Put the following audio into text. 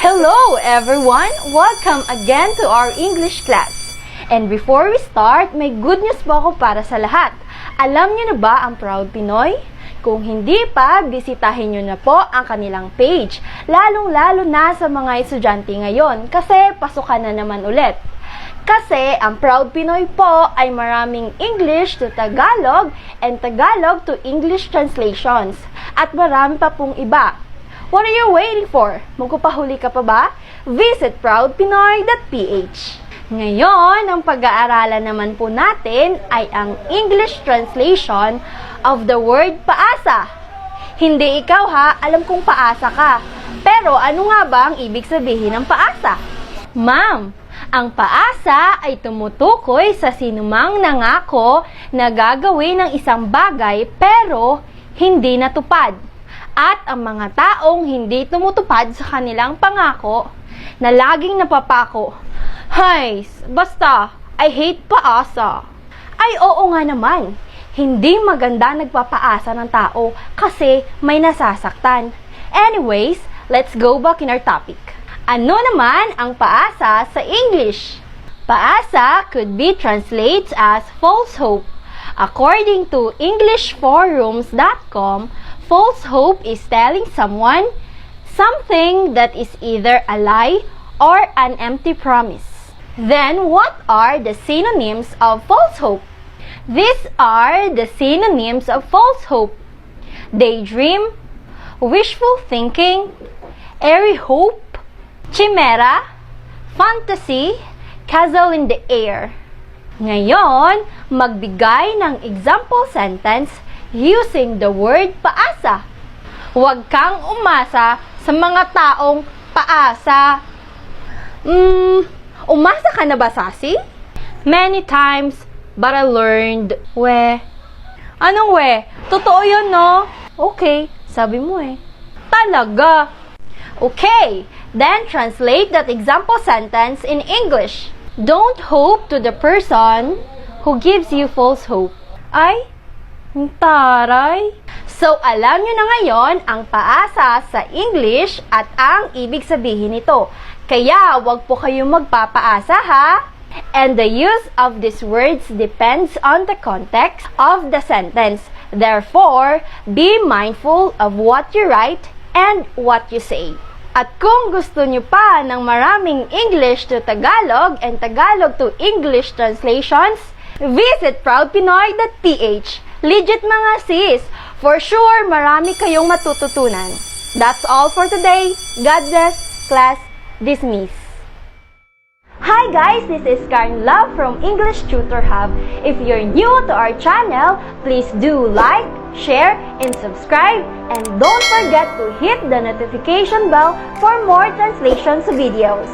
Hello everyone! Welcome again to our English class. And before we start, may good news po ako para sa lahat. Alam niyo na ba ang Proud Pinoy? Kung hindi pa, bisitahin niyo na po ang kanilang page. Lalong-lalo na sa mga estudyante ngayon kasi pasukan na naman ulit. Kasi ang Proud Pinoy po ay maraming English to Tagalog and Tagalog to English translations. At marami pa pong iba. What are you waiting for? Magpapahuli ka pa ba? Visit proudpinoy.ph. Ngayon, ang pag-aaralan naman po natin ay ang English translation of the word paasa. Hindi ikaw ha, alam kong paasa ka. Pero ano nga ba ang ibig sabihin ng paasa? Ma'am, ang paasa ay tumutukoy sa sinumang nangako na gagawin ng isang bagay pero hindi natupad. At ang mga taong hindi tumutupad sa kanilang pangako na laging napapako. Hay, basta, I hate paasa. Ay oo nga naman, hindi maganda nagpapaasa ng tao kasi may nasasaktan. Anyways, let's go back in our topic. Ano naman ang paasa sa English? Paasa could be translated as false hope. According to EnglishForums.com, false hope is telling someone something that is either a lie or an empty promise. Then, what are the synonyms of false hope? These are the synonyms of false hope: daydream, wishful thinking, airy hope, chimera, fantasy, castle in the air. Ngayon, magbigay ng example sentence using the word paasa. Huwag kang umasa sa mga taong paasa. Umasa ka na ba, Sasi? Many times, but I learned, Anong we? Totoo yun, no? Okay, sabi mo eh. Talaga? Okay, then translate that example sentence in English. Don't hope to the person who gives you false hope. Ay, taray. So, alam nyo na ngayon ang paasa sa English at ang ibig sabihin nito. Kaya, wag po kayong magpapaasa ha. And the use of these words depends on the context of the sentence. Therefore, be mindful of what you write and what you say. At kung gusto nyo pa ng maraming English to Tagalog and Tagalog to English translations, visit proudpinoy.ph. Legit mga sis! For sure, marami kayong matututunan. That's all for today. God bless. Class dismissed. Hi guys, this is Karen Love from English Tutor Hub. If you're new to our channel, please do like, share, and subscribe. And don't forget to hit the notification bell for more translations videos.